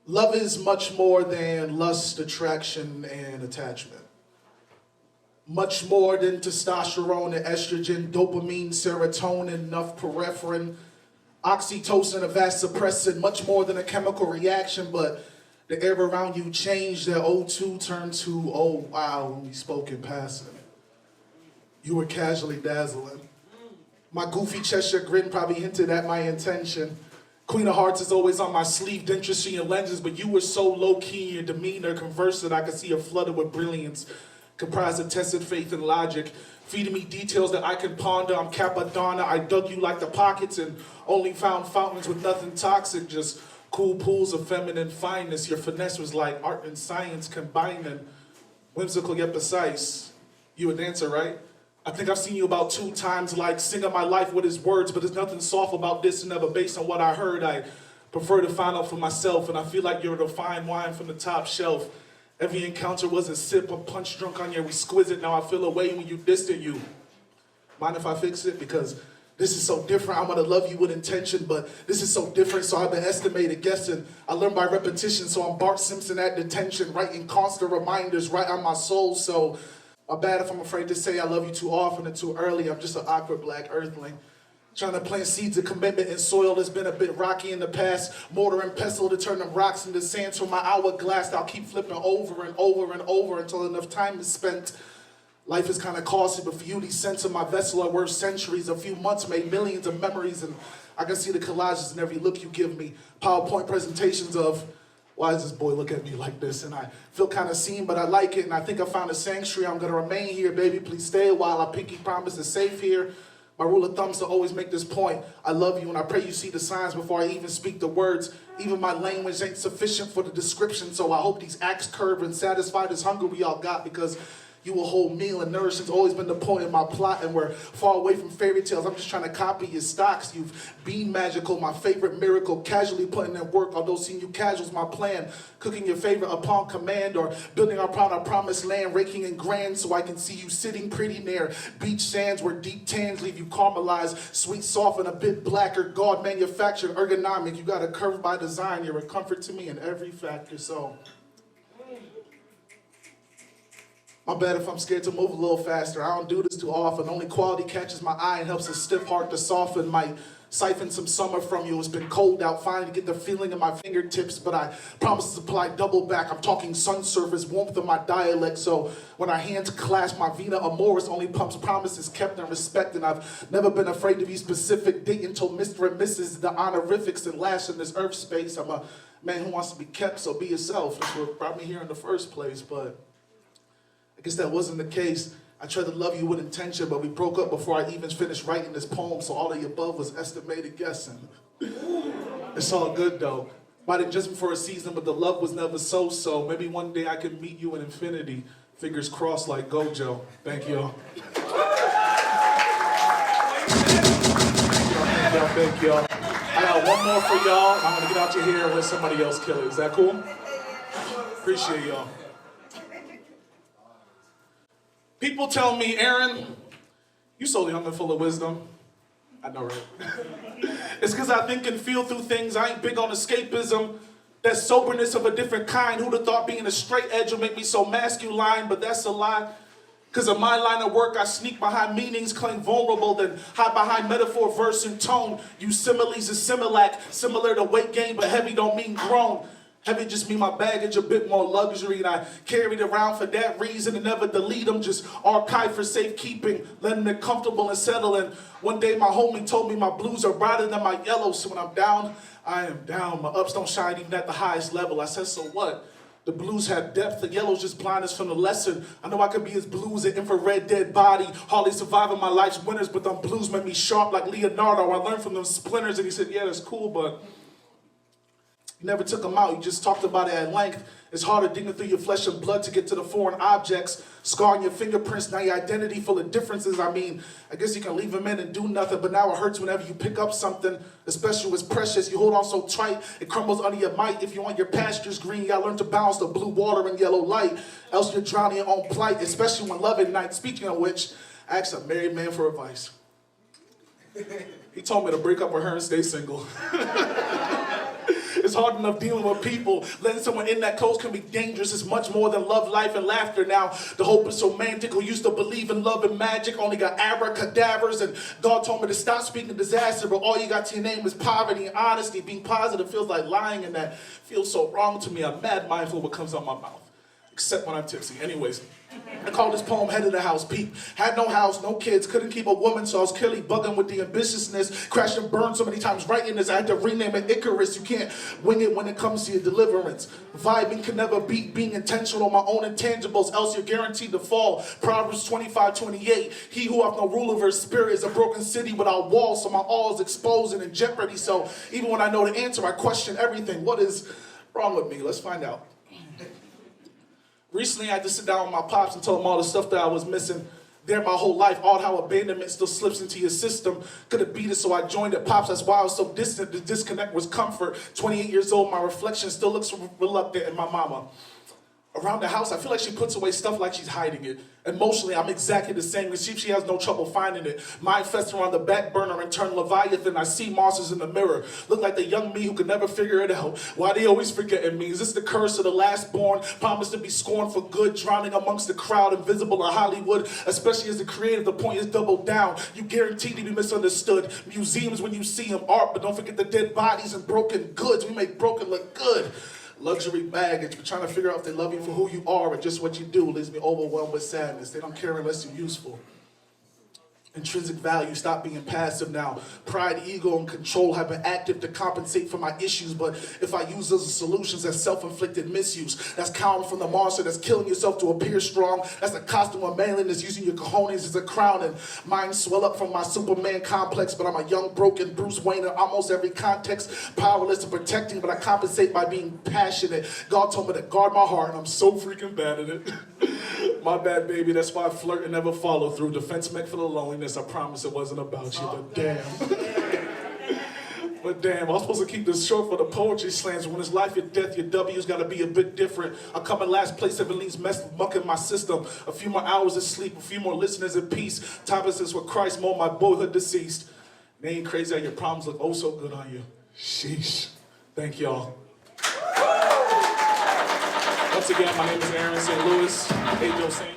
Love is much more than lust, attraction, and attachment. Much more than testosterone and estrogen, dopamine, serotonin, norepinephrine, oxytocin, a vasopressin, much more than a chemical reaction, but the air around you changed, that O2 turned to, oh wow, when we spoke in passing. You were casually dazzling. My goofy Cheshire grin probably hinted at my intention. Queen of Hearts is always on my sleeve, dentistry and lenses, but you were so low-key in your demeanor, converse that I could see her flooded with brilliance, comprised of tested faith and logic, feeding me details that I can ponder. I'm Capadonna, I dug you like the pockets and only found fountains with nothing toxic, just cool pools of feminine fineness. Your finesse was like art and science combining, whimsical yet precise. You a dancer, right? I think I've seen you about 2 times, like singing my life with his words, but there's nothing soft about this and never based on what I heard. I prefer to find out for myself, and I feel like you're the fine wine from the top shelf. Every encounter was a sip, a punch drunk on your exquisite. Now I feel away when you distant you. Mind if I fix it? Because this is so different. I'm gonna love you with intention, but this is so different, so I've been estimated guessing. I learned by repetition, so I'm Bart Simpson at detention, writing constant reminders right on my soul, so I'm bad if I'm afraid to say I love you too often and too early. I'm just an awkward black earthling, trying to plant seeds of commitment in soil that's been a bit rocky in the past. Mortar and pestle to turn them rocks into sand. So my hourglass I'll keep flipping over and over and over until enough time is spent. Life is kind of costly, but for you, these cents of my vessel are worth centuries. A few months made millions of memories, and I can see the collages in every look you give me. PowerPoint presentations of, why does this boy look at me like this? And I feel kind of seen, but I like it, and I think I found a sanctuary. I'm gonna remain here, baby. Please stay a while. I pinky promise is safe here. My rule of thumb is to always make this point. I love you, and I pray you see the signs before I even speak the words. Even my language ain't sufficient for the description, so I hope these acts curb and satisfy this hunger we all got, because you a whole meal and nourishing's always been the point of my plot, and we're far away from fairy tales. I'm just trying to copy your stocks. You've been magical, my favorite miracle, casually putting in work, although seeing you casual's my plan. Cooking your favorite upon command, or building upon our promised land, raking in grand so I can see you sitting pretty near beach sands where deep tans leave you caramelized, sweet, soft, and a bit blacker. God manufactured, ergonomic. You got a curve by design. You're a comfort to me in every factor, so my bad if I'm scared to move a little faster. I don't do this too often. Only quality catches my eye and helps a stiff heart to soften. Might siphon some summer from you. It's been cold out, finally to get the feeling in my fingertips, but I promise to supply double back. I'm talking sun surface, warmth of my dialect, so when our hands clasp, my vena amoris only pumps promises kept and respect, and I've never been afraid to be specific. Date until Mr. and Mrs. the honorifics that last in this earth space. I'm a man who wants to be kept, so be yourself. That's what brought me here in the first place, but I guess that wasn't the case. I tried to love you with intention, but we broke up before I even finished writing this poem, so all of the above was estimated guessing. It's all good though. Might have just been for a season, but the love was never so-so. Maybe one day I could meet you in infinity. Fingers crossed like Gojo. Thank y'all. Thank y'all. I got one more for y'all. I'm gonna get out your hair and let somebody else kill it. Is that cool? Appreciate y'all. People tell me, Aaron, you so young and full of wisdom. I know, right? It's because I think and feel through things. I ain't big on escapism. That soberness of a different kind. Who'd have thought being a straight edge would make me so masculine? But that's a lie. Because in my line of work, I sneak behind meanings, claim vulnerable, then hide behind metaphor, verse, and tone. Use similes as similac, similar to weight gain, but heavy don't mean grown. Heavy just mean my baggage a bit more luxury, and I carry it around for that reason and never delete them, just archive for safekeeping, letting it comfortable and settle. And one day my homie told me my blues are brighter than my yellows, so when I'm down, I am down. My ups don't shine even at the highest level. I said, so what? The blues have depth, the yellow's just blindness from the lesson. I know I could be as blue as an infrared dead body, hardly surviving my life's winters, but them blues make me sharp like Leonardo. I learned from them splinters, and he said, yeah, that's cool, but you never took them out, you just talked about it at length. It's harder digging through your flesh and blood to get to the foreign objects, scarring your fingerprints, now your identity full of differences. I mean, I guess you can leave them in and do nothing, but now it hurts whenever you pick up something, especially when it's precious. You hold on so tight, it crumbles under your might. If you want your pastures green, you gotta learn to balance the blue water and yellow light, else you're drowning in your own plight, especially when love at night. Speaking of which, I asked a married man for advice. He told me to break up with her and stay single. It's hard enough dealing with people. Letting someone in that close can be dangerous. It's much more than love, life, and laughter now. The hope is romantic. Who used to believe in love and magic only got abracadabras, and God told me to stop speaking disaster, but all you got to your name is poverty and honesty. Being positive feels like lying, and that feels so wrong to me. I'm mad mindful of what comes out my mouth, except when I'm tipsy. Anyways, I call this poem Head of the House. Peep. Had no house, no kids, couldn't keep a woman, so I was clearly bugging with the ambitiousness. Crashed and burned so many times writing this, I had to rename it Icarus. You can't wing it when it comes to your deliverance. Vibing can never beat being intentional on my own intangibles, else you're guaranteed to fall. Proverbs 25:28. He who hath no rule over his spirit is a broken city without walls, so my all is exposed and in jeopardy. So even when I know the answer, I question everything. What is wrong with me? Let's find out. Recently, I had to sit down with my pops and tell him all the stuff that I was missing there my whole life, all how abandonment still slips into your system. Could have beat it, so I joined it. Pops, that's why I was so distant. The disconnect was comfort. 28 years old, my reflection still looks reluctant in my mama. Around the house, I feel like she puts away stuff like she's hiding it. Emotionally, I'm exactly the same. She has no trouble finding it. Mind festering on the back burner and turn Leviathan. I see monsters in the mirror. Look like the young me who could never figure it out. Why they always forgetting me? Is this the curse of the last born? Promised to be scorned for good, drowning amongst the crowd, invisible in Hollywood. Especially as the creative, the point is double down. You guaranteed to be misunderstood. Museums when you see them, art, but don't forget the dead bodies and broken goods. We make broken look good. Luxury baggage, but trying to figure out if they love you for who you are or just what you do leaves me overwhelmed with sadness. They don't care unless you're useful. Intrinsic value, stop being passive now. Pride, ego, and control have been active to compensate for my issues, but if I use those as solutions, that's self-inflicted misuse. That's counting from the monster that's killing yourself to appear strong. That's the costume of manliness, using your cojones as a crown, and mine swell up from my Superman complex, but I'm a young, broken Bruce Wayne in almost every context, powerless and protecting, but I compensate by being passionate. God told me to guard my heart, and I'm so freaking bad at it. My bad, baby, that's why I flirt and never follow through. Defense meant for the loneliness. I promise it wasn't about you, but damn. But damn, I was supposed to keep this short for the poetry slams. When it's life or death, your W's gotta be a bit different. I come in last place, if it leaves muck in my system. A few more hours of sleep, a few more listeners in peace. Time is with Christ, more my boyhood deceased. It ain't crazy how your problems look oh so good on you. Sheesh. Thank y'all. Once again, my name is Aaron St. Louis, AJoeSaint.